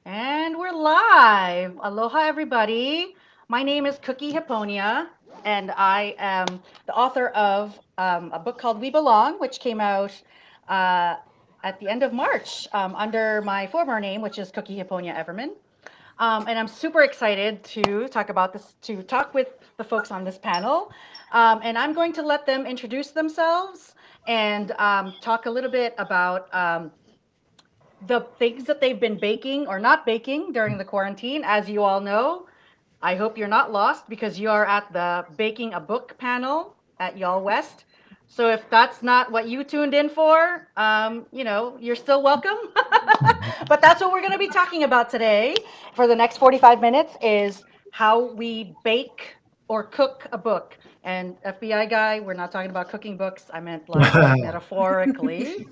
And we're live. Aloha, everybody. My name is Cookie Hiponia, and I am the author of a book called We Belong, which came out uh, at the end of March under my former name, which is Cookie Hiponia Everman. And I'm super excited to talk about this, to talk with the folks on this panel. And I'm going to let them introduce themselves and talk a little bit about the things that they've been baking or not baking during the quarantine. As you all know, I hope you're not lost because you are at the Baking a Book panel at YALLWEST. So if that's not what you tuned in for, you're still welcome. But that's what we're going to be talking about today for the next 45 minutes is how we bake or cook a book. And FBI guy, we're not talking about cooking books. I meant like metaphorically.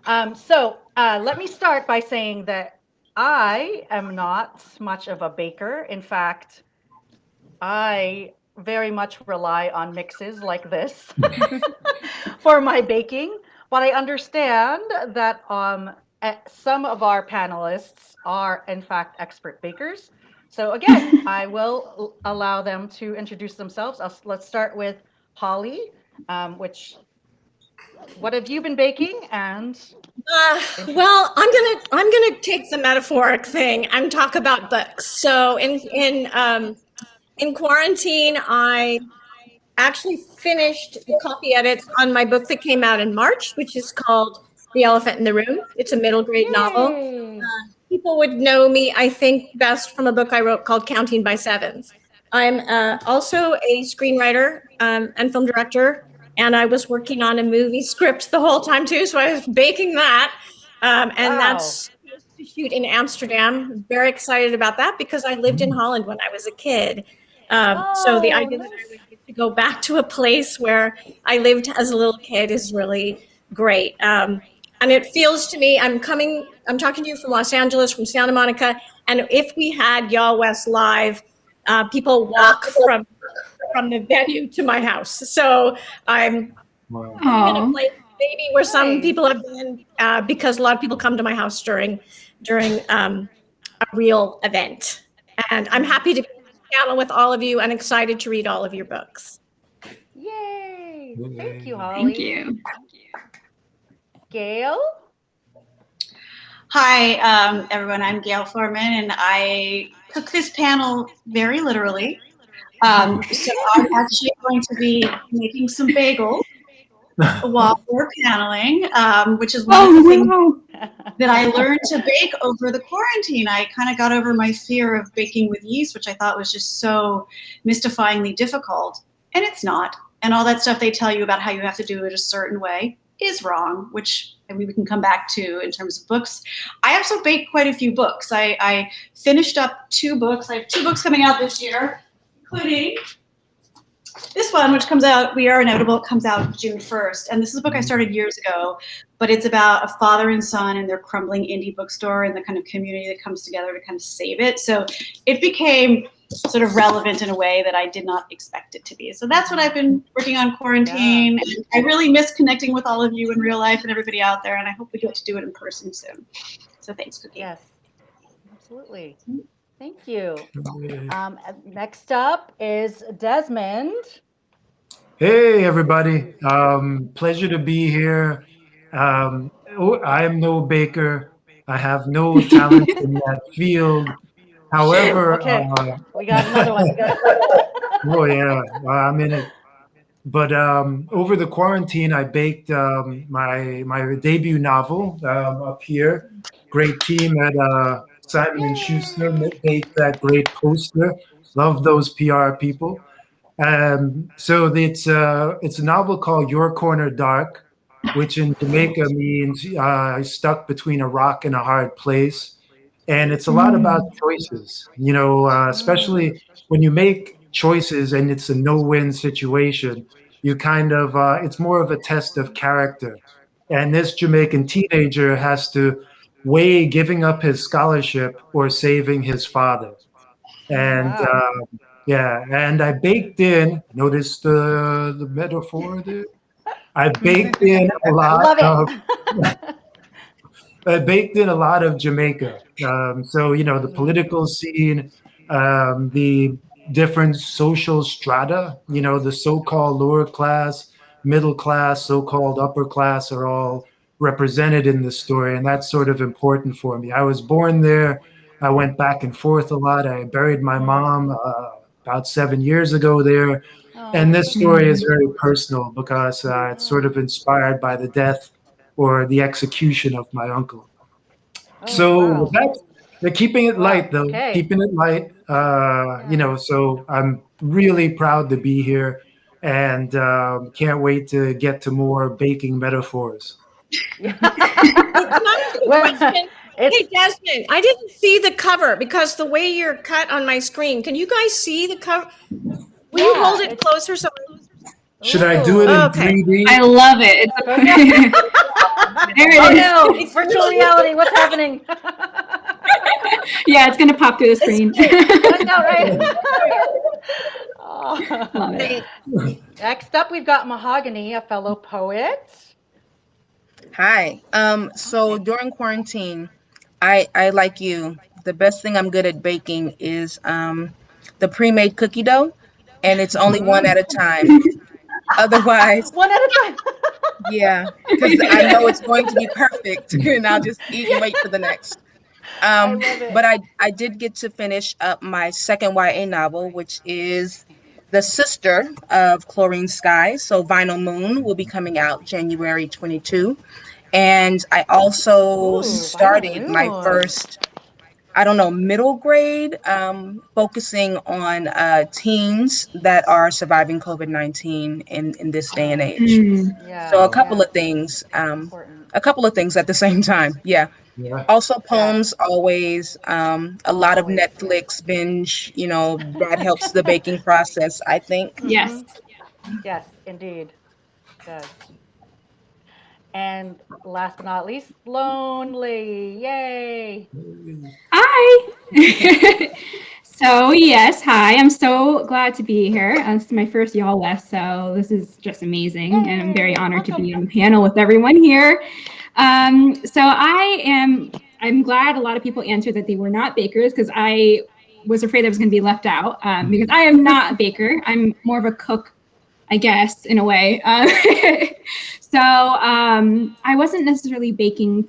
Let me start by saying that I am not much of a baker. In fact, I very much rely on mixes like this for my baking. But I understand that some of our panelists are, in fact, expert bakers. So, again, I will allow them to introduce themselves. Let's start with Holly, which, what have you been baking? And Well, I'm gonna take the metaphoric thing and talk about books. So in quarantine, I actually finished the copy edits on my book that came out in March, which is called The Elephant in the Room. It's a middle grade novel. yay! People would know me, I think, best from a book I wrote called Counting by Sevens. I'm also a screenwriter and film director, and I was working on a movie script the whole time too, so I was baking that. And Wow. that's supposed to shoot in Amsterdam. Very excited about that because I lived in Holland when I was a kid. So the Oh, idea that I would get to go back to a place where I lived as a little kid is really great. And it feels to me, I'm talking to you from Los Angeles, from Santa Monica, and if we had YALLWEST live, people walk from the venue to my house. So I'm in a place maybe where some people have been because a lot of people come to my house during a real event. And I'm happy to be on this panel with all of you and excited to read all of your books. Yay! Thank you, Holly. Thank you. Gayle? Hi, everyone. I'm Gayle Forman, and I took this panel very literally. So I'm actually going to be making some bagels while we're paneling, which is one of the things that I learned to bake over the quarantine. I kind of got over my fear of baking with yeast, which I thought was just so mystifyingly difficult, and it's not. And all that stuff they tell you about how you have to do it a certain way is wrong, which we can come back to in terms of books. I also baked quite a few books. I finished up 2 books. I have 2 books coming out this year, including this one, which comes out, We Are Inevitable. It comes out June 1st. And this is a book I started years ago, but it's about a father and son and their crumbling indie bookstore and the kind of community that comes together to kind of save it. So it became sort of relevant in a way that I did not expect it to be. So that's what I've been working on quarantine. Yeah. And I really miss connecting with all of you in real life and everybody out there. And I hope we get to do it in person soon. So thanks, Cookie. Yes, absolutely. Thank you. Next up is Desmond. Hey, everybody. Pleasure to be here. I am no baker. I have no talent in that field. However, we got another one. Oh yeah, I'm in it. But over the quarantine, I baked my debut novel up here. Great team at Simon and Schuster baked that great poster. Love those PR people. So it's a novel called Your Corner Dark, which in Jamaica means stuck between a rock and a hard place. And it's a lot about choices, especially when you make choices and it's a no-win situation. You kind of, it's more of a test of character. And this Jamaican teenager has to weigh giving up his scholarship or saving his father. And and I baked in, notice the metaphor there? I baked in a lot baked in a lot of Jamaica. So, the political scene, the different social strata, the so-called lower class, middle class, so-called upper class are all represented in the story. And that's sort of important for me. I was born there. I went back and forth a lot. I buried my mom about 7 years ago there. And Oh, this story is very personal because it's sort of inspired by the death or the execution of my uncle. oh, So with wow. that, they're keeping it Wow. light though, Okay. keeping it light. Yeah. So I'm really proud to be here and can't wait to get to more baking metaphors. Yeah. Hey, can I ask you a Well, question? it's Hey, Desmond, I didn't see the cover because the way you're cut on my screen. Can you guys see the cover? Will you hold yeah, it it's closer? So, Should I do it ooh. in okay. 3D? I love it. Go now. There Oh it is. no, It's virtual really, reality, what's happening? Yeah, it's gonna pop through the it's screen. great. I know, right? Oh. Love it. Great. Next up, we've got Mahogany, a fellow poet. Hi. So during quarantine, I like you. The best thing I'm good at baking is the pre-made cookie dough, and it's only one Mm. at a time. Otherwise, One at a time. yeah, because I know it's going to be perfect, and I'll just eat and Yeah, wait for the next. I love But it. I did get to finish up my second YA novel, which is the sister of Chlorine Sky. So Vinyl Moon will be coming out January 22. And I also Ooh, Vinyl started my Moon. first, I don't know, middle grade, focusing on teens that are surviving COVID-19 in this day and Oh, age. Mm. So yes, Wow. yes. Important. a couple of things at the same time. Yeah. Yeah. Also Yeah, poems, always, a lot of always, yes. Netflix binge, that helps the baking process, I think. Mm-hmm. Yes. Yes, indeed. Does. And last but not least, Lonely. Yay. Hi. So yes, hi. I'm so glad to be here. This is my first Y'all West, so this is just amazing, and I'm very Yay. honored to Welcome. be on the panel with everyone here. So I'm glad a lot of people answered that they were not bakers because I was afraid I was going to be left out because I am not a baker. I'm more of a cook, I guess, in a way. I wasn't necessarily baking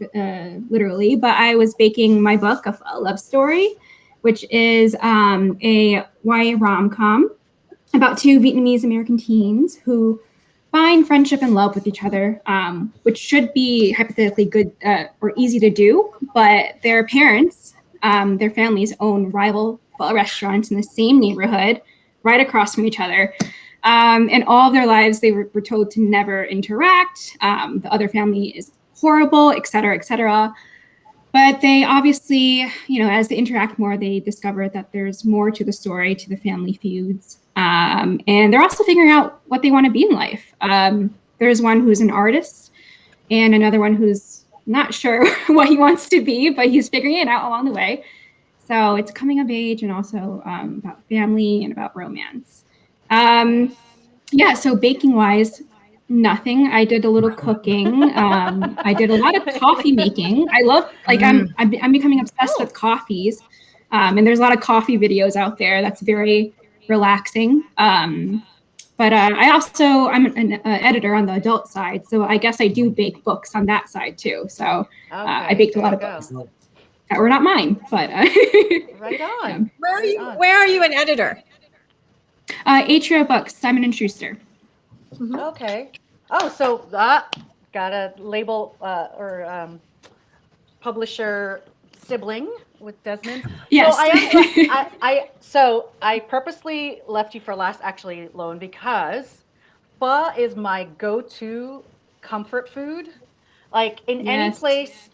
literally, but I was baking my book, A Love Story, which is a YA rom-com about two Vietnamese American teens who find friendship and love with each other, which should be hypothetically good or easy to do. But their parents, their families own rival restaurants in the same neighborhood, right across from each other. And all of their lives, they were told to never interact. The other family is horrible, et cetera, et cetera. But they obviously, as they interact more, they discover that there's more to the story, to the family feuds. And they're also figuring out what they want to be in life. There's one who's an artist and another one who's not sure what he wants to be, but he's figuring it out along the way. So it's coming of age and also about family and about romance. Nice. So baking wise, nothing. I did a little cooking. I did a lot of coffee making. I love Mm. I'm becoming obsessed Oh, with coffees, and there's a lot of coffee videos out there. That's very relaxing. But I'm an editor on the adult side, so I guess I do bake books on that side too. So I okay. baked a There lot you of go. books that were not mine, but Right yeah. on. Where are Right you? on. Where are you an editor? Atria Books, Simon and Schuster. Okay. Oh, so got a label or publisher sibling with Desmond. So Yes. I am glad. I purposely left you for last, actually, Loan, because pho is my go-to comfort food. Like Yes.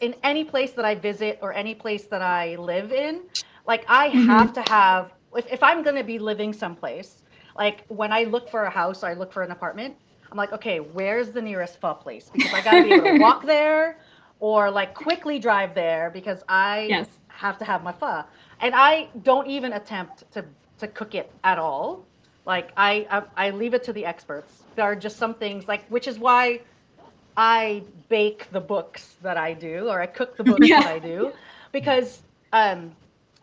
in any place that I visit or any place that I live in, like I Hmm. have to have, if I'm going to be living someplace, like when I look for a house or I look for an apartment, I'm like, okay, where's the nearest pho place? Because I got to be able to walk there or like quickly drive there because I Yes. have to have my pho. And I don't even attempt to cook it at all. Like I leave it to the experts. There are just some things like, which is why I bake the books that I do, or I cook the books that Yeah. I do, because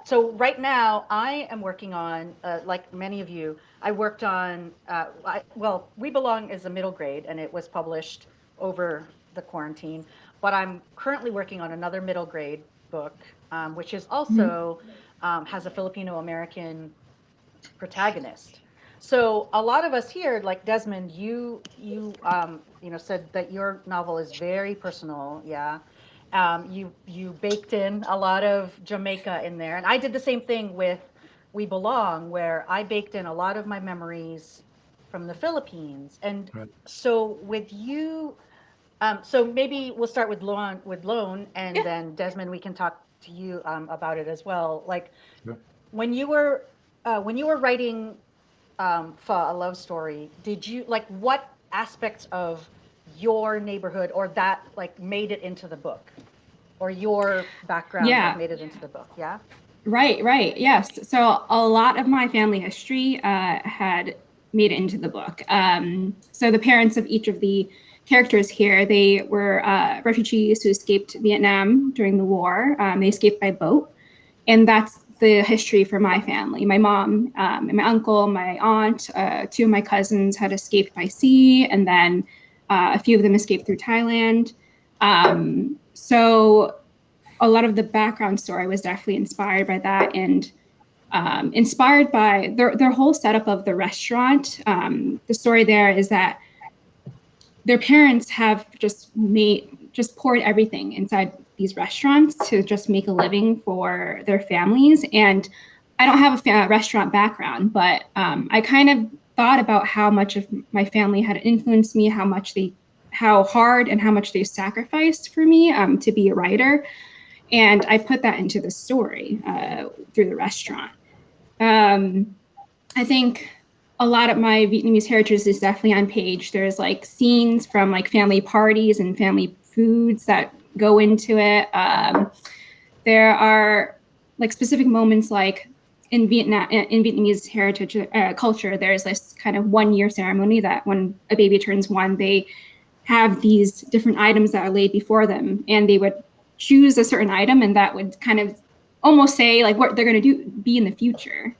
so right now I am working on, like many of you, I worked on, well, We Belong is a middle grade, and it was published over the quarantine, but I'm currently working on another middle grade book, which is Mhm. also has a Filipino American protagonist. So a lot of us here, like Desmond, you said that your novel is very personal. Yeah, you baked in a lot of Jamaica in there, and I did the same thing with We Belong, where I baked in a lot of my memories from the Philippines. And Right. so with you, so maybe we'll start with Loan, and Yeah. then Desmond, we can talk to you about it as well. Like Yeah. when you were when you were writing for a love story, did you like what aspects of your neighborhood or that like made it into the book, or your background like Yeah. made it into the book? Yeah. Right, right. Yes. So a lot of my family history had made it into the book. So the parents of each of the characters here, they were refugees who escaped Vietnam during the war. They escaped by boat. And that's the history for my family. My mom and my uncle, my aunt, two of my cousins had escaped by sea, and then a few of them escaped through Thailand. So a lot of the background story was definitely inspired by that, and inspired by their whole setup of the restaurant. The story there is that their parents have just poured everything inside these restaurants to just make a living for their families. And I don't have a restaurant background, but I kind of thought about how much of my family had influenced me, how hard and how much they sacrificed for me to be a writer. And I put that into the story through the restaurant. Um, I think a lot of my Vietnamese heritage is definitely on page. There's like scenes from like family parties and family foods that go into it. There are like specific moments like in Vietnam, in Vietnamese heritage culture, there's this kind of 1 year ceremony that when a baby turns one, they have these different items that are laid before them, and they would choose a certain item, and that would kind of almost say like what they're going to be in the future.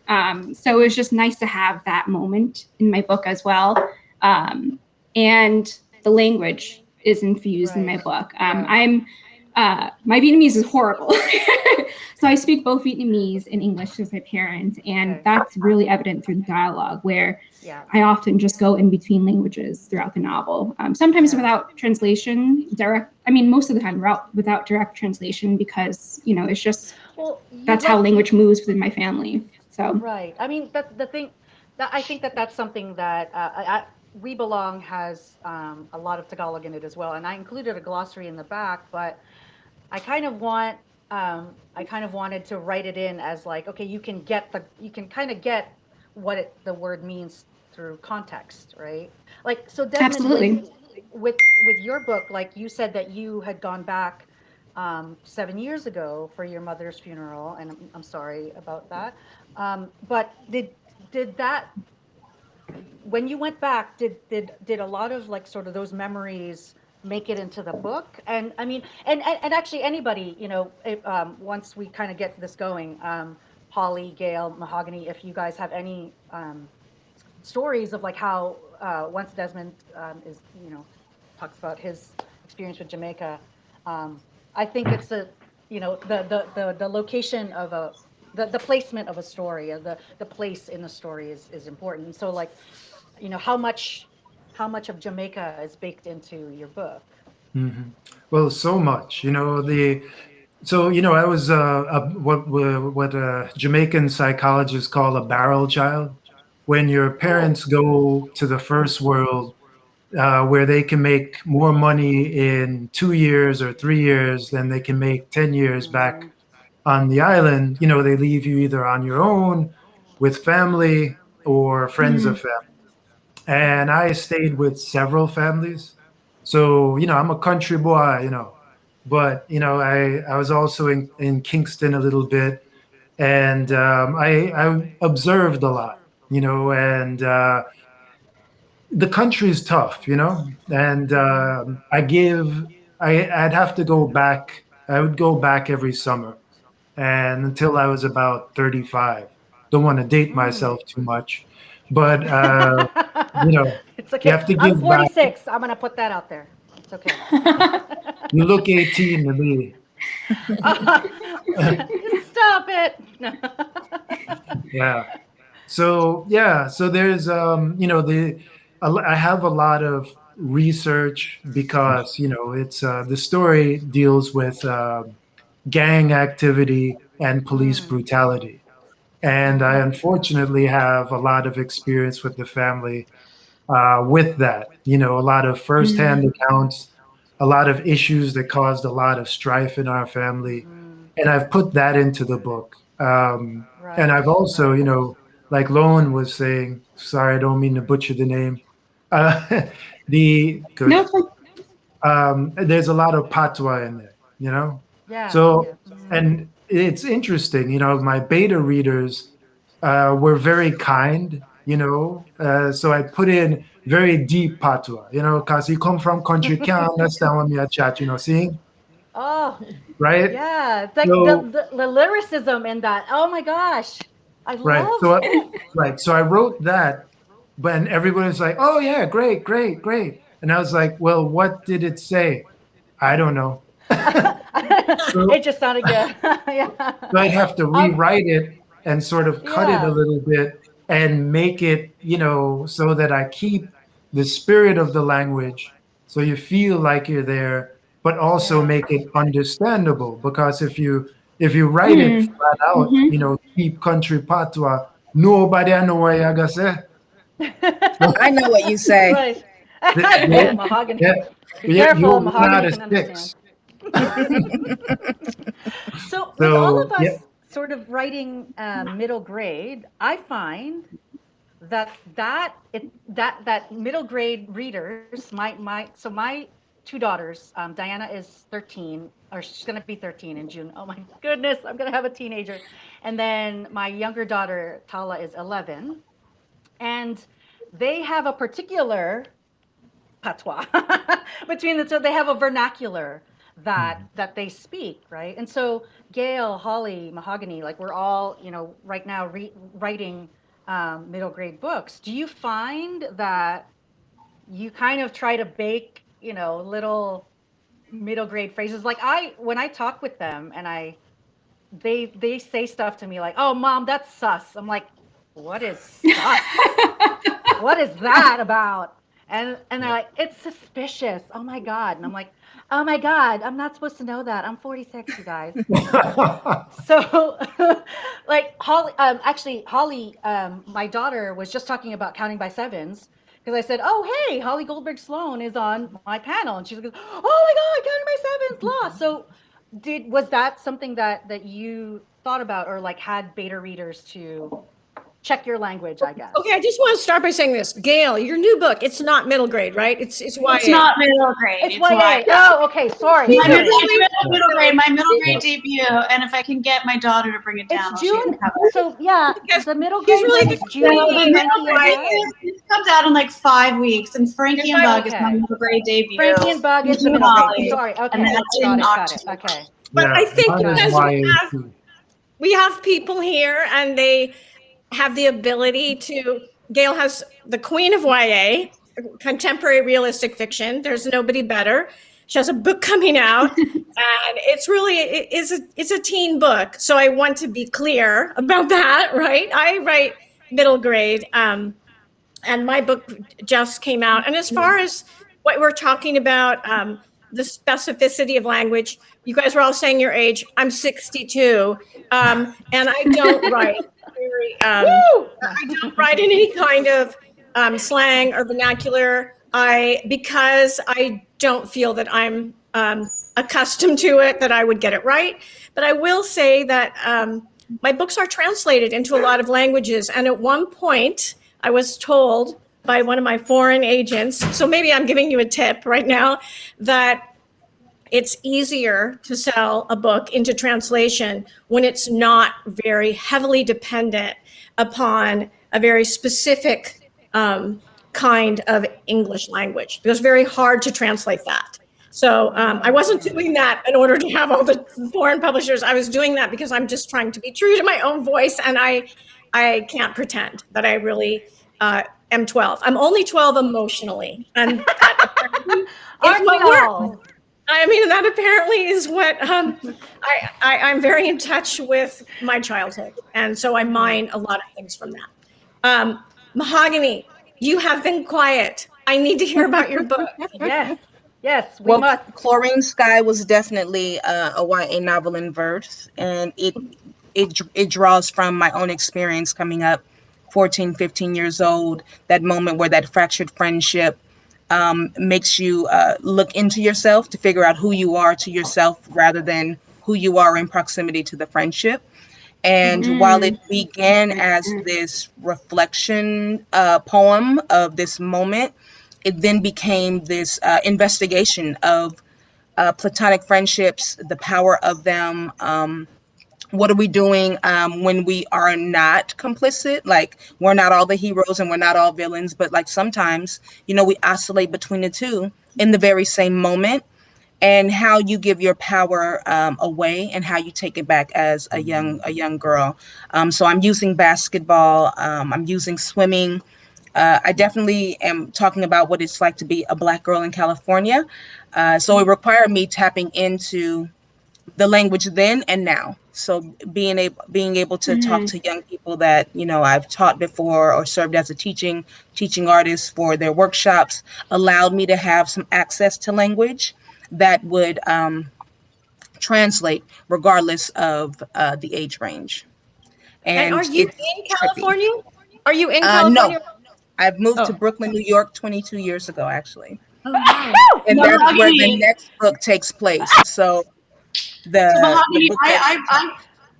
So it was just nice to have that moment in my book as well. And the language is infused in my Right. book. Yeah. My Vietnamese is horrible. So I speak both Vietnamese and English with my parents, and Okay. that's really evident through the dialogue, where Yeah. I often just go in between languages throughout the novel. Sometimes Yeah. without translation, direct. I mean, most of the time without direct translation, because it's just Well, you that's how like language moves within my family. So right. I mean, that the thing that I think that that's something that We Belong has a lot of Tagalog in it as well, and I included a glossary in the back, but I kind of I kind of wanted to write it in as like, okay, you can kind of get what the word means through context, right? Like, so Desmond, absolutely. with your book, like you said that you had gone back 7 years ago for your mother's funeral, and I'm sorry about that. But did that when you went back, did a lot of like sort of those memories make it into the book? And I mean, and actually anybody, if, once we kind of get this going, Polly, Gail, Mahogany, if you guys have any stories of like how once Desmond is talks about his experience with Jamaica, um, I think it's the location of the placement of a story, the place in the story is important. So like how much of Jamaica is baked into your book? Hmm. Well, so much. I was what Jamaican psychologists call a barrel child. When your Oh. parents go to the first world, where they can make more money in 2 years or 3 years than they can make 10 years back Mm, on the island, they leave you either on your own with family or friends of Mhm. family. And I stayed with several families. So, I'm a country boy, but, I was also in Kingston a little bit. And I observed a lot, and the country is tough, and I'd have to go back. I would go back every summer, and until I was about 35. Don't want to date Mm. myself too much, but you know, It's you okay. have to I'm give back. 46. I'm gonna put that out there. It's okay. You look 18 to me. Stop it. Yeah. So yeah, so there's I have a lot of research because it's the story deals with gang activity and police Mm. brutality, and I Mm. unfortunately have a lot of experience with the family with that. A lot of firsthand accounts, a lot of issues that caused a lot of strife in our family, Mhm. and I've put that into the book. And Right. I've also, Right. like Loan was saying, sorry, I don't mean to butcher the name. Uh, the good. No, it's like, There's a lot of patois in there, Yeah. So, Mhm. and it's interesting, my beta readers were very kind, so I put in very deep patois, because you come from country, can't understand what me a chat, seeing, Oh, right? yeah. It's like So, the lyricism in that. Oh my gosh. I right. love. So I wrote that, but everybody was like, "Oh yeah, great, great, great," and I was like, "Well, what did it say? I don't know." So, It just sounded good. Yeah. so I'd have to Um. rewrite it and sort of cut it a Yeah. little bit and make it, so that I keep the spirit of the language, so you feel like you're there, but also Yeah. make it understandable. Because if you write it mm, flat out, hmm deep country patois, nobody I know what you gotta say. I know what you say. Right. Yeah, Yeah, mahogany. yeah, Be yeah, careful, you run out mahogany of can understand. sticks. So, with all So of yeah. us sort of writing middle grade, I find that middle grade readers, my two daughters, Diana is 13, or she's gonna be 13 in June. Oh my goodness, I'm gonna have a teenager. And then my younger daughter Tala is 11, and they have a particular patois between the two. They have a vernacular that they speak, right? And so Gail, Holly, Mahogany, like we're all, right now writing middle grade books. Do you find that you kind of try to bake, little middle grade phrases? Like when I talk with them and they say stuff to me like, "Oh, mom, that's sus." I'm like, "What is sus? What is that about?" And they're like, "It's suspicious. Oh my God." And I'm like, "Oh my God, I'm not supposed to know that. I'm 46, you guys." So, like Holly, my daughter was just talking about counting by sevens because I said, "Oh, hey, Holly Goldberg Sloan is on my panel," and she goes, "Oh my God, counting by sevens, lost." So, was that something that you thought about or like had beta readers to check your language, I guess? Okay, I just want to start by saying this. Gail, your new book, it's not middle grade, right? It's It's YA. not middle grade. It's It's YA. YA. Oh, okay. Sorry, These My are sorry. really middle grade, my middle Yeah. grade debut, and if I can get my daughter to bring it It's down, she can June. have it. So yeah, because the middle she's grade really one good is So June the with middle Frankie and grade Bug. comes out in like 5 weeks, and Frankie and Bug is my Okay. middle grade debut. Frankie and Bug is the June middle grade. Ollie, Sorry. and Okay. that's Got in it. Got it. October. Okay. But Yeah, I think mine is Got it. because YA too. we have people here and they have the ability to, Gail has the queen of YA, contemporary realistic fiction. There's nobody better. She has a book coming out, and it's really it's a teen book. So I want to be clear about that, right? I write middle grade, and my book just came out. And as far as what we're talking about, the specificity of language, you guys were all saying your age. I'm 62, and I don't write very. Woo! I don't write in any kind of slang or vernacular. Because I don't feel that I'm accustomed to it, that I would get it right. But I will say that my books are translated into a lot of languages. And at one point, I was told by one of my foreign agents, so maybe I'm giving you a tip right now, that it's easier to sell a book into translation when it's not very heavily dependent upon a very specific kind of English language because it's very hard to translate that. So I wasn't doing that in order to have all the foreign publishers. I was doing that because I'm just trying to be true to my own voice, and I can't pretend that I really am 12. I'm only 12 emotionally, and that apparently is Aren't we what works. all? I mean, that apparently is what I'm very in touch with my childhood, and so I mine a lot of things from that. Mahogany, you have been quiet. I need to hear about your book. Yes, yes, we Well, must. Chlorine Sky was definitely a YA novel in verse, and it draws from my own experience coming up 14, 15 years old, that moment where that fractured friendship makes you look into yourself to figure out who you are to yourself rather than who you are in proximity to the friendship. And while it began as this reflection poem of this moment, it then became this investigation of platonic friendships, the power of them. What are we doing when we are not complicit? Like, we're not all the heroes and we're not all villains, but like sometimes, we oscillate between the two in the very same moment, and how you give your power away and how you take it back as a young girl. So I'm using basketball. I'm using swimming. I definitely am talking about what it's like to be a Black girl in California. So it required me tapping into the language then and now. So being able to talk to young people that I've taught before or served as a teaching artist for their workshops allowed me to have some access to language that would translate regardless of the age range. And are And you it's in trippy. California? Are you in No, California? I've moved to Oh, Brooklyn, New York 22 years ago, actually. oh wow. And that's where the Mahogany. next book takes place. So So the Mahogany, book that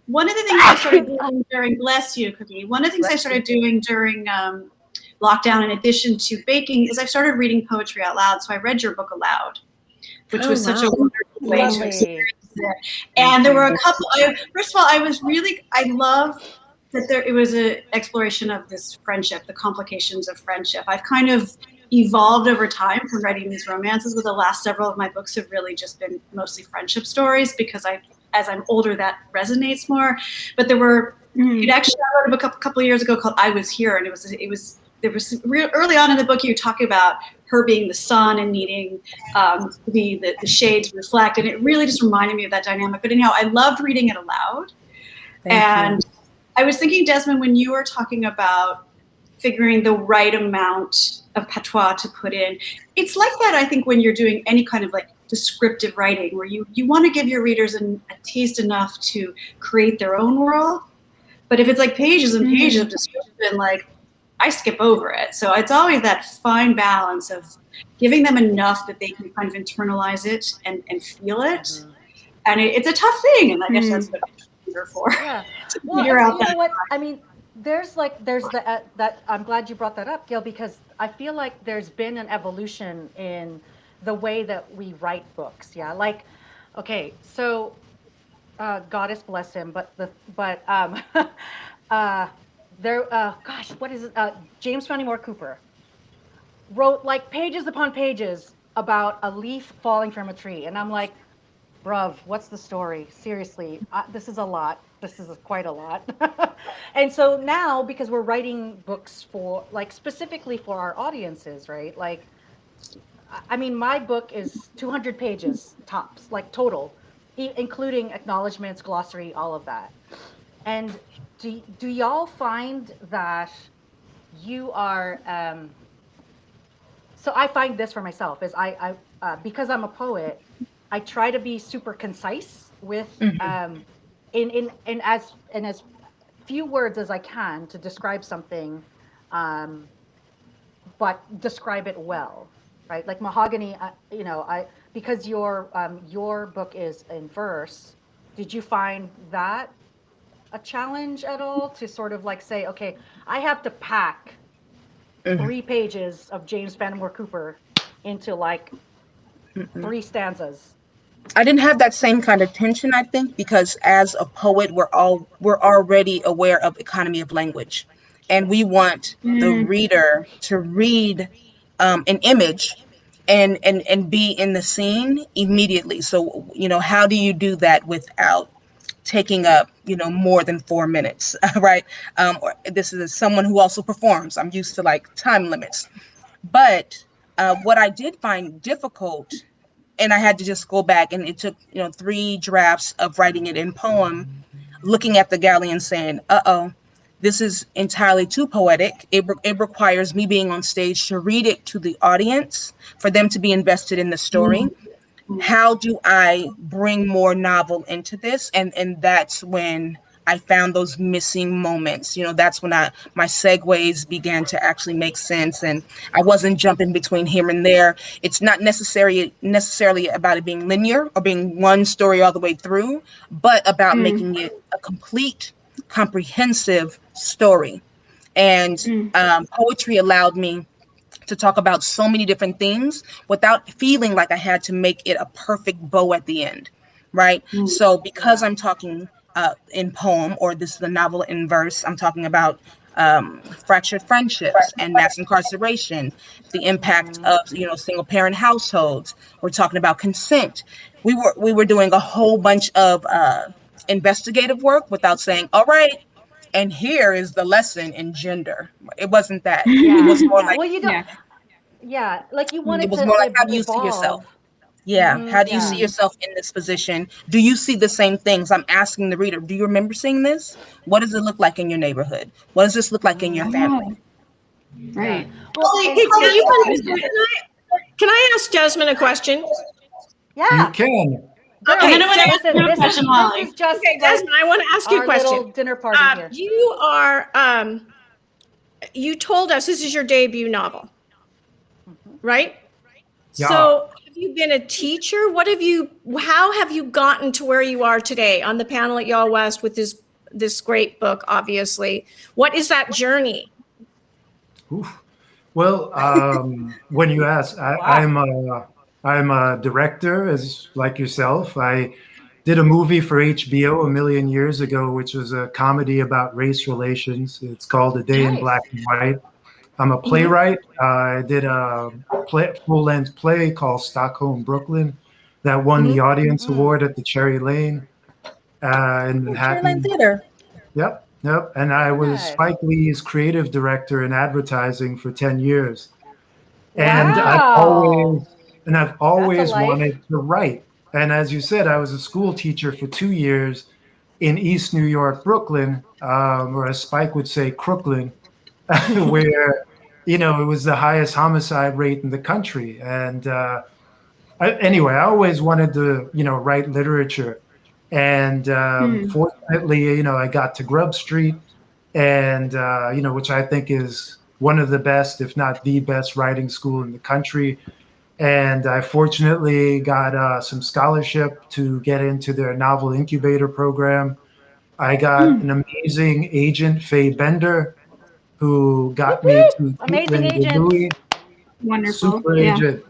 one of the things I started doing during, bless you, Cookie. One of the things I bless you. started doing during lockdown, in addition to baking, is I started reading poetry out loud. So I read your book aloud, which Oh was such a wow. wonderful way to experience Lovely. it. And there were a couple. First of all, I love that it was an exploration of this friendship, the complications of friendship. I've kind of evolved over time from writing these romances, but the last several of my books have really just been mostly friendship stories because as I'm older, that resonates more. But I wrote a book a couple of years ago called "I Was Here," and there was real early on in the book you talk about her being the sun and needing the shades reflect, and it really just reminded me of that dynamic. But anyhow, I loved reading it aloud. Thank And you. I was thinking, Desmond, when you were talking about figuring the right amount of patois to put in, it's like that, I think, when you're doing any kind of like descriptive writing, where you want to give your readers a taste enough to create their own world. But if it's like pages and pages of description, like, I skip over it. So it's always that fine balance of giving them enough that they can kind of internalize it and feel it. And it's a tough thing. And I guess that's what I'm here for. Yeah. To Well, figure and out you know that. what? I mean, there's that I'm glad you brought that up, Gail, because I feel like there's been an evolution in the way that we write books. Yeah. Like, okay, so Goddess bless him, uh, gosh, what is it? James Fenimore Cooper wrote like pages upon pages about a leaf falling from a tree, and I'm like, bruv, what's the story? Seriously, this is a lot. This is quite a lot. And so now, because we're writing books for, like, specifically for our audiences, right? Like, I mean, my book is 200 pages tops, like total, including acknowledgments, glossary, all of that. And do y'all find that you are, so I find this for myself is because I'm a poet, I try to be super concise with Mhm. in as few words as I can to describe something, um, but describe it well, right? Like Mahogany, I because your book is in verse. Did you find that a challenge at all to sort of like say, okay, I have to pack Mhm. 3 pages of James Fenimore Cooper into like Mhm. 3 stanzas? I didn't have that same kind of tension, I think, because as a poet, we're already aware of economy of language, and we want the reader to read an image and be in the scene immediately. So, how do you do that without taking up, more than 4 minutes, right? Or this is someone who also performs. I'm used to like time limits. But what I did find difficult, and I had to just go back, and it took, 3 drafts of writing it in poem, looking at the galley and saying, uh-oh, this is entirely too poetic. It requires me being on stage to read it to the audience for them to be invested in the story. How do I bring more novel into this? And that's when I found those missing moments. That's when my segues began to actually make sense, and I wasn't jumping between here and there. It's not necessarily about it being linear or being one story all the way through, but about making it a complete, comprehensive story. And poetry allowed me to talk about so many different things without feeling like I had to make it a perfect bow at the end, right? So because I'm talking in poem, or this is a novel in verse, I'm talking about fractured friendships and mass incarceration, the impact of single parent households. We're talking about consent. We were doing a whole bunch of investigative work without saying, all right, and here is the lesson in gender. It wasn't that. It was more like Well, you don't. Yeah, like you it wanted was to more like, how do you see yourself? evolve. Yeah. How do you see Yeah. yourself in this position? Do you see the same things? I'm asking the reader, do you remember seeing this? What does it look like in your neighborhood? What does this look like in your family? Right. Well, Hey, and can I ask Desmond a question? You yeah. can. Girls, Okay, listen, no question, Molly. this is just Okay, like Desmond, I want to ask you a our question. little dinner party here. You are, you told us this is your debut novel, right? Yeah. So have you been a teacher? How have you gotten to where you are today on the panel at YALLWEST with this great book, obviously? What is that journey? Oof. Well, when you ask, I'm a director, as like yourself. I did a movie for HBO a million years ago, which was a comedy about race relations. It's called A Day in Nice. Black and White. I'm a playwright. I did a full-length play called Stockholm, Brooklyn, that won the Audience Award at the Cherry Lane in Cherryland Manhattan. Theater. Yep, yep. And I was Nice. Spike Lee's creative director in advertising for 10 years. And Wow. I've That's a always life. wanted to write. And as you said, I was a school teacher for 2 years in East New York, Brooklyn, or as Spike would say, Crooklyn, where, it was the highest homicide rate in the country. And anyway, I always wanted to, write literature. And fortunately, I got to Grub Street, and which I think is one of the best, if not the best, writing school in the country. And I fortunately got some scholarship to get into their novel incubator program. I got an amazing agent, Faye Bender, who Whoop, got me whoop. to Amazing Caitlin agent. DeLuey, Wonderful. super Yeah. agent,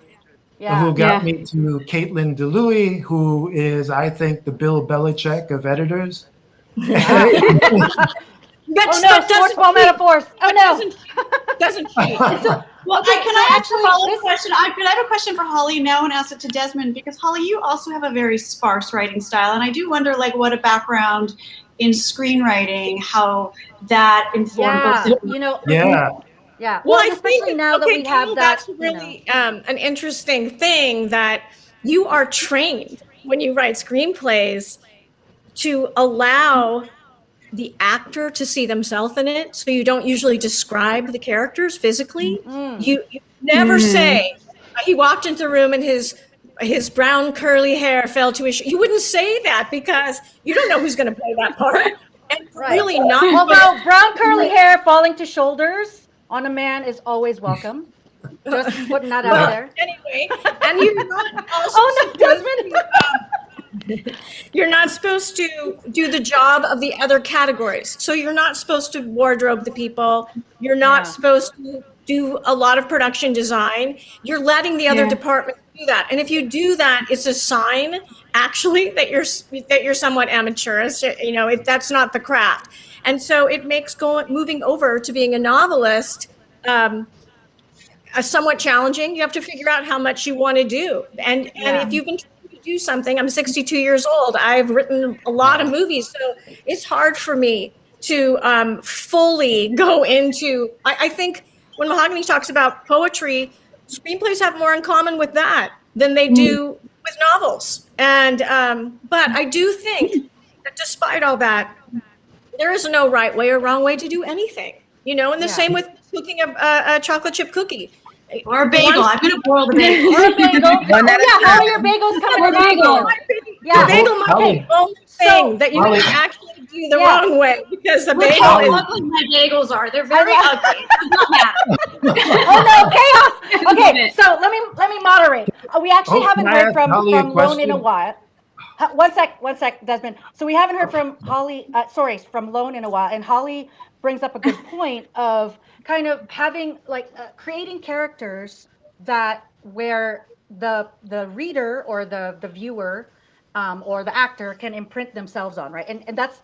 Yeah. who got me to Caitlin DeLuey, who is, I think, the Bill Belichick of editors. Oh no, sports ball metaphors. Oh no. Doesn't cheat. Well, Okay, can so I ask actually a follow-up this- question? I have a question for Holly now and ask it to Desmond, because Holly, you also have a very sparse writing style, and I do wonder, like, what a background in screenwriting, how that informed Yeah, both. Yeah. Yeah. Well, Well, I and especially think, now that we have Gayle, that, that's really an interesting thing, that you are trained when you write screenplays to allow the actor to see themselves in it. So you don't usually describe the characters physically. You never say, he walked into the room and his brown curly hair fell to his You wouldn't say that, because you don't know who's going to play that part. And right. really not. Although brown curly hair falling to shoulders on a man is always welcome. Just putting that out there. Anyway, and you're not also Oh no, Desmond. you're not supposed to do the job of the other categories. So you're not supposed to wardrobe the people. You're not supposed to do a lot of production design. You're letting the other departments do that. And if you do that, it's a sign actually that you're somewhat amateurish. That's not the craft. And so it makes moving over to being a novelist somewhat challenging. You have to figure out how much you want to do. And if you've been trying to do something, I'm 62 years old. I've written a lot of movies, so it's hard for me to fully go into. I think when Mahogany talks about poetry, screenplays have more in common with that than they do with novels. And but I do think that despite all that, there is no right way or wrong way to do anything. And the same with cooking a chocolate chip cookie. Or a bagel. I'm going to boil the bagel. Or a bagel. How are your bagels coming in bagel? The bagel might be the only thing that you can actually do the wrong way, because the bagel How is... ugly my bagels are. They're very ugly. It does not matter. Oh no, chaos! Okay, so let me moderate. We actually haven't heard from Loan in a while. One sec, Desmond. So we haven't heard from Holly. From Loan in a while, and Holly brings up a good point of kind of having creating characters that where the reader or the viewer or the actor can imprint themselves on, right? And that's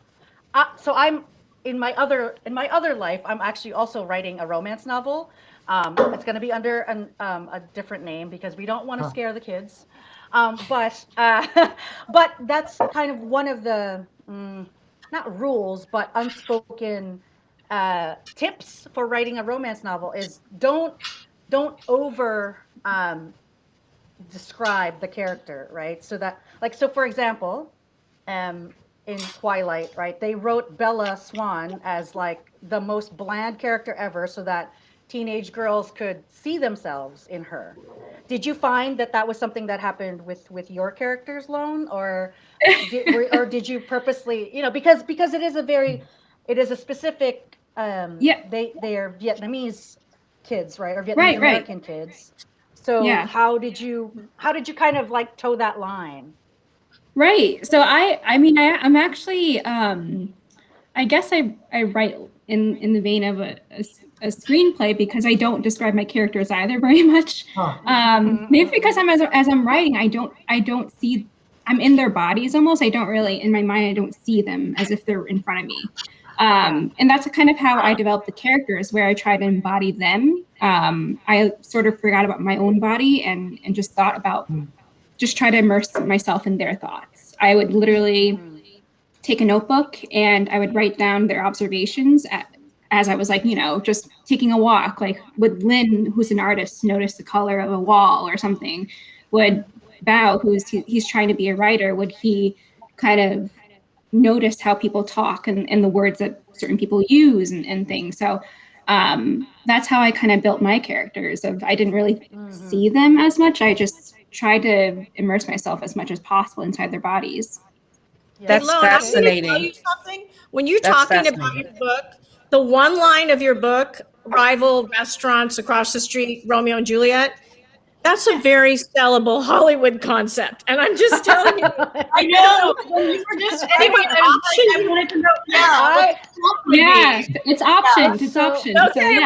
so I'm in my other life, I'm actually also writing a romance novel. It's going to be under a different name because we don't want to scare the kids. But that's kind of one of the not rules, but unspoken tips for writing a romance novel is don't over describe the character, right? So that so for example, in Twilight, right, they wrote Bella Swan as the most bland character ever so that teenage girls could see themselves in her. Did you find that was something that happened with your characters, Lone, or did you purposely, because it is a specific they are Vietnamese kids, right, or Vietnamese American kids. So how did you kind of toe that line? Right. So I'm actually I guess I write in the vein of a screenplay because I don't describe my characters either very much. Maybe because as I'm writing, I don't see, I'm in their bodies almost. I don't really, in my mind, I don't see them as if they're in front of me. And that's kind of how I developed the characters, where I try to embody them. I sort of forgot about my own body and just thought about, just try to immerse myself in their thoughts. I would literally take a notebook and I would write down their observations as I was just taking a walk. Would Lynn, who's an artist, notice the color of a wall or something? Would Bao, he's trying to be a writer, would he kind of notice how people talk and the words that certain people use and things? So that's how I kind of built my characters. I didn't really see them as much. I just tried to immerse myself as much as possible inside their bodies. That's fascinating. Tell you something? When you're talking about your book, the one line of your book, rival restaurants across the street, Romeo and Juliet, that's a very sellable Hollywood concept. And I'm just telling you. I know. When you were just I wanted to know. Yeah, it's optioned. It's optioned. Okay,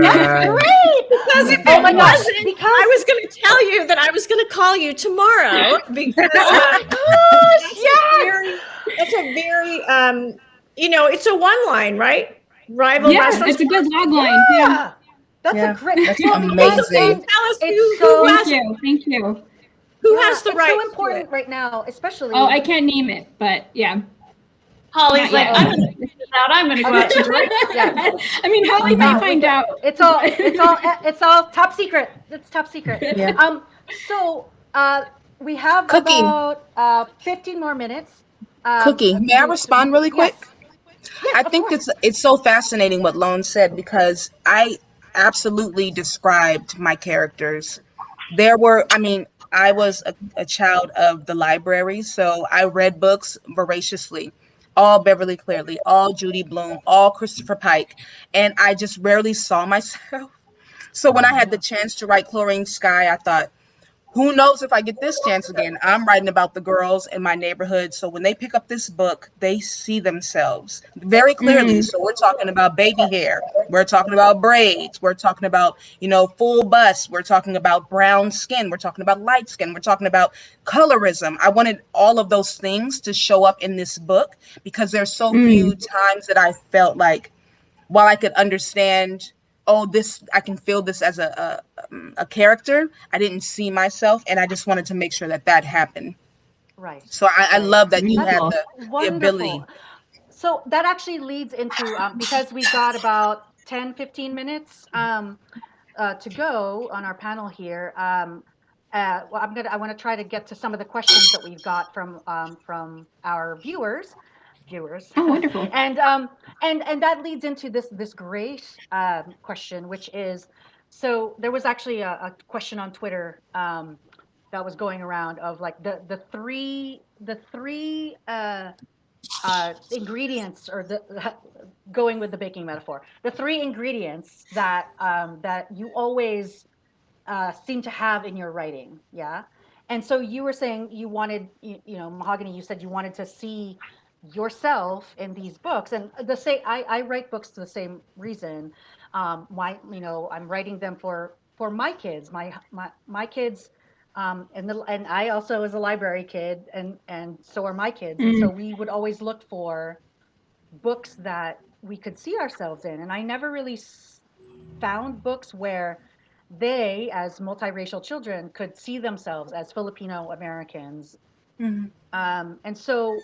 That's great. Because if it wasn't, I was going to tell you that I was going to call you tomorrow because it's a very it's a one line, right? Rival restaurants. It's a good log line. Yeah. That's a great. That's amazing. Tell us Thank you. Who has the right? It's so important right now, especially. Oh, I can't name it, but yeah. Holly's like, I'm going to figure this out. I'm going to go out to drink. I mean, Holly might find out. It's all top secret. It's top secret. Yeah. So we have about 15 more minutes. Cookie, may I respond really quick? Yes, I think it's so fascinating what Lone said, because I absolutely described my characters. I was a child of the library, so I read books voraciously, all Beverly Cleary, all Judy Blume, all Christopher Pike, and I just rarely saw myself. So when I had the chance to write Chlorine Sky, I thought, who knows if I get this chance again? I'm writing about the girls in my neighborhood. So when they pick up this book, they see themselves very clearly. So we're talking about baby hair. We're talking about braids. We're talking about, full bust. We're talking about brown skin. We're talking about light skin. We're talking about colorism. I wanted all of those things to show up in this book because there's so few times that I felt like, while I could understand oh, this, I can feel this as a character. I didn't see myself, and I just wanted to make sure that that happened. Right. So I Right. love that you Very had cool. the ability. Wonderful. So that actually leads into because we've got about 10, 15 minutes to go on our panel here. Well, I want to try to get to some of the questions that we've got from our viewers, Oh, wonderful. and that leads into this great question, which is, so there was actually a question on Twitter that was going around of like the three ingredients, or the going with the baking metaphor, the three ingredients that you always seem to have in your writing. Yeah. And so you were saying you wanted, Mahogany, you said you wanted to see yourself in these books. And the same, I write books to the same reason. I'm writing them for my kids, my kids. And I also was a library kid, and so are my kids. And so Mm. we would always look for books that we could see ourselves in. And I never really found books where they, as multiracial children, could see themselves as Filipino Americans. Mhm. And so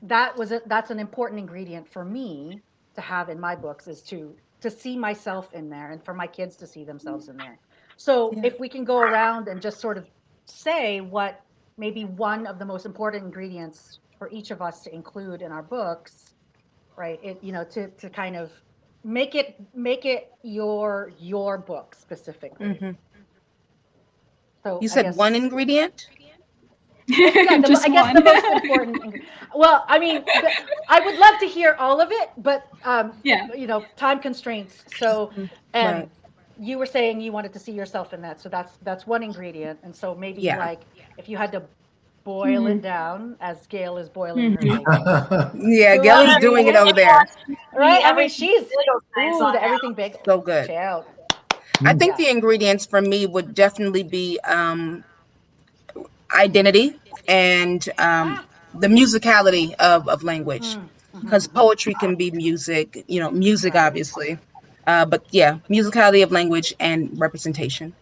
that's an important ingredient for me to have in my books, is to see myself in there, and for my kids to see themselves in there. So Yeah. if we can go around and just sort of say what maybe one of the most important ingredients for each of us to include in our books, right? To kind of make it your book specifically. Mhm. So You I said one guess, ingredient? yeah, Just I guess the one. most important. Well, I mean, I would love to hear all of it, but Yeah. time constraints. So, Mhm. um, Right. you were saying you wanted to see yourself in that, so that's one ingredient. And so maybe Yeah. like if you had to boil it Mm. down, as Gayle is boiling her Mhm. bagels, Yeah, two Gail is doing it ingredients, over there. right? I mean, Everything she's bagel signs ooh, on the now. everything bagel. So good. Child. I think Yeah. the ingredients for me would definitely be identity and Ah. the musicality of language, because Mm-hmm. poetry can be music, music Right. obviously, but yeah, musicality of language and representation.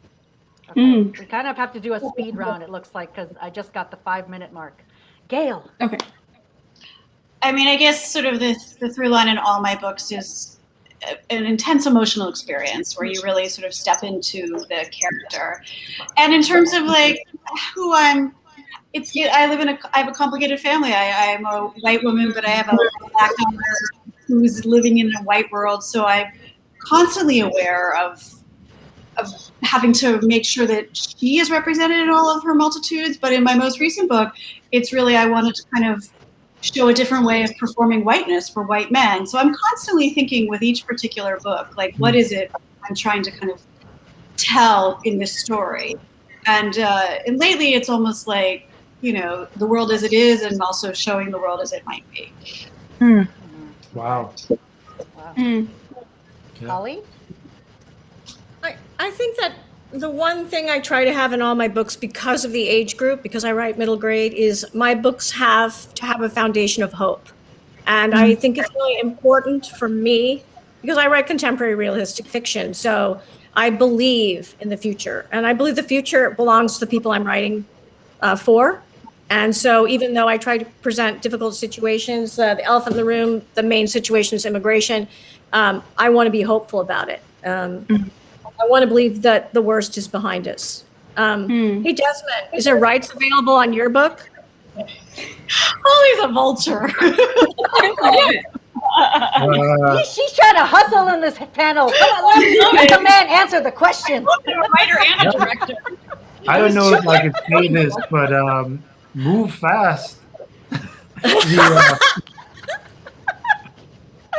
Okay. Mm. We kind of have to do a speed round, it looks like, because I just got the 5 minute mark. Gayle. Okay. I mean, I guess sort of the through line in all my books is an intense emotional experience where you really sort of step into the character. And in terms of like who I'm, I have a complicated family. I'm a white woman, but I have a black daughter who's living in a white world. So I'm constantly aware of having to make sure that she is represented in all of her multitudes. But in my most recent book, it's really, I wanted to kind of show a different way of performing whiteness for white men. So I'm constantly thinking with each particular book, like, what is it I'm trying to kind of tell in this story? And lately it's almost like, the world as it is, and also showing the world as it might be. Hmm. Mm-hmm. Wow. Wow. Mm. Yeah. Holly? I think that the one thing I try to have in all my books, because of the age group, because I write middle grade, is my books have to have a foundation of hope. And I think it's really important for me, because I write contemporary realistic fiction. So I believe in the future, and I believe the future belongs to the people I'm writing for. And so even though I try to present difficult situations, the elephant in the room, the main situation is immigration, I want to be hopeful about it. I want to believe that the worst is behind us. Mm. Hey, Desmond, is there rights available on your book? Holly's a vulture. I love it. She's trying to hustle in this panel. Come on, let the man answer the question. I'm a writer and a director. I don't know if I could say this, but move fast.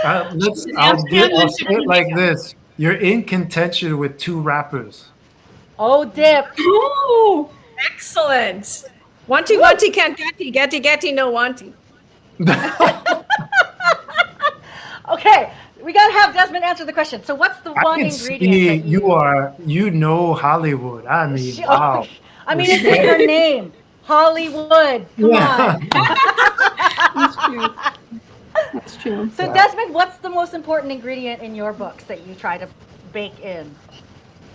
I'll say it like this. You're in contention with two rappers. Oh, dip. Oh. Excellent. Wanty, can't getty, no wanty. Okay, we gotta have Desmond answer the question. So, what's the I one can ingredient see that you? you know Hollywood. I mean, wow. I mean, it's in her name, Hollywood. Come Yeah. on. That's true. That's true. So, Desmond, what's the most important ingredient in your books that you try to bake in?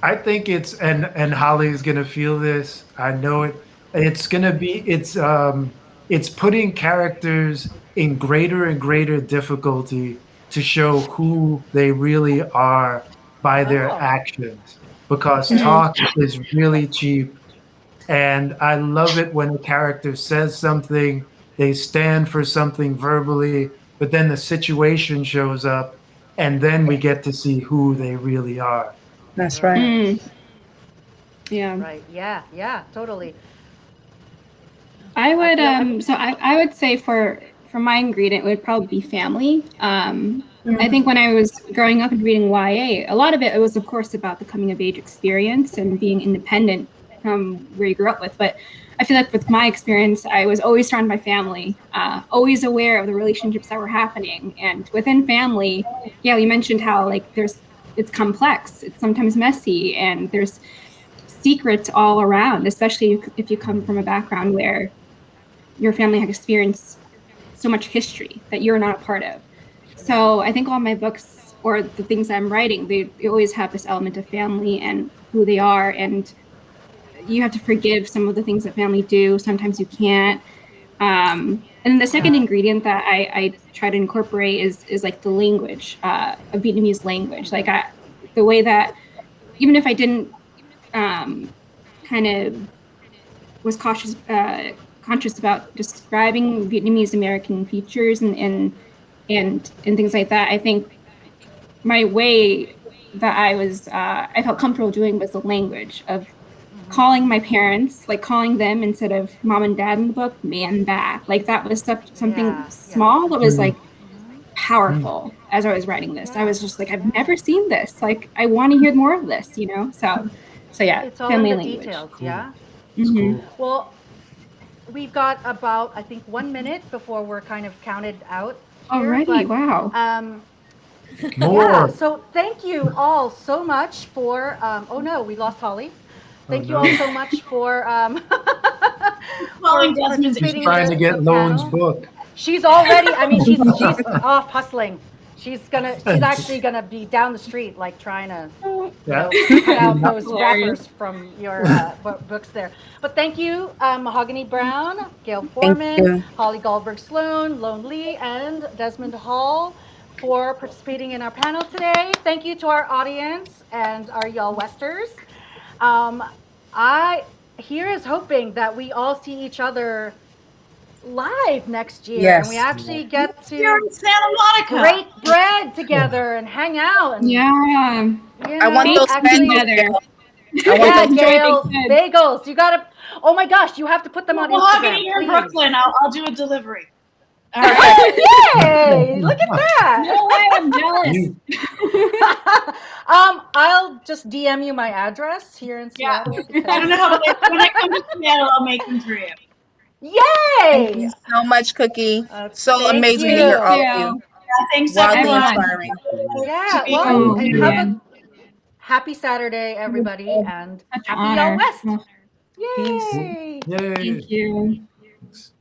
I think and Holly's gonna feel this. I know it. It's gonna be it's putting characters in greater and greater difficulty to show who they really are by their Oh, actions. Because okay. talk is really cheap. And I love it when a character says something, they stand for something verbally, but then the situation shows up, and then we get to see who they really are. That's right. Right. Yeah. Right. Yeah. Yeah. Totally. I I would feel. I would say for my ingredient it would probably be family. I think when I was growing up and reading YA, a lot of it was of course about the coming of age experience and being independent from where you grew up with. But I feel like with my experience, I was always surrounded by family, always aware of the relationships that were happening. And within family, yeah, you mentioned how like it's complex, it's sometimes messy, and there's secrets all around, especially if you come from a background where your family has experienced so much history that you're not a part of. So I think all my books or the things I'm writing, they always have this element of family and who they are. And you have to forgive some of the things that family do. Sometimes you can't. And the second ingredient that I try to incorporate is like the language, a Vietnamese language. Like the way that even if I didn't kind of was conscious about describing Vietnamese American features and things like that. I think my way that I felt comfortable doing was the language of calling my parents, like calling them instead of mom and dad in the book, man, dad. Like that was something Yeah. Yeah. small that was like Mhm. powerful as I was writing this. I Yeah. was just like, I've never seen this. Like I want to hear more of this, you know? So yeah, It's all in family the language. details. Cool. Yeah. It's Mm-hmm. cool. Well, we've got about I think 1 minute before we're kind of counted out here, Already, but wow. um, yeah. More. So thank you all so much for. Oh no, we lost Holly. Oh Thank you all no. so much for Calling for Desmond's She's participating in trying agent. to the get Loan's panel. book. She's already. I mean, she's off hustling. She's actually gonna be down the street, like trying to, Yeah. cut out those Hilarious. wrappers from your books there. But thank you, Mahogany Browne, Gayle Thank Forman, you. Holly Goldberg Sloan, Lone Lee, and Desmond Hall for participating in our panel today. Thank you to our audience and our Y'all Westers. Um, I here is hoping that we all see each other live next year and we Yes. Yeah. actually get Here to in Santa Monica. break bread together and hang out and Yeah. I want those Baked actually, bagels, together. Gail. I want yeah, those. Enjoy baked Gail, goods. bagels, you gotta, oh my gosh, you have to put them Well, on Mahogany, Instagram, you're in please. Brooklyn. I'll do a delivery. All right. Perfect. Oh yay, look at No way, I'm jealous. You- that. I'll just DM you my address here in Yeah. Seattle I don't because know how to. When I come to Seattle, I'll make them for you. Thank yay. you so much, Cookie. So Thank amazing to Thank hear you. all of you. you. Yeah, thanks Wildly everyone Everyone. inspiring. to Yeah, be well, Oh and have a man. happy Saturday, everybody, and Such an happy Y'all honor. West. Oh, Peace. Yay! Yay. thank you. Thanks.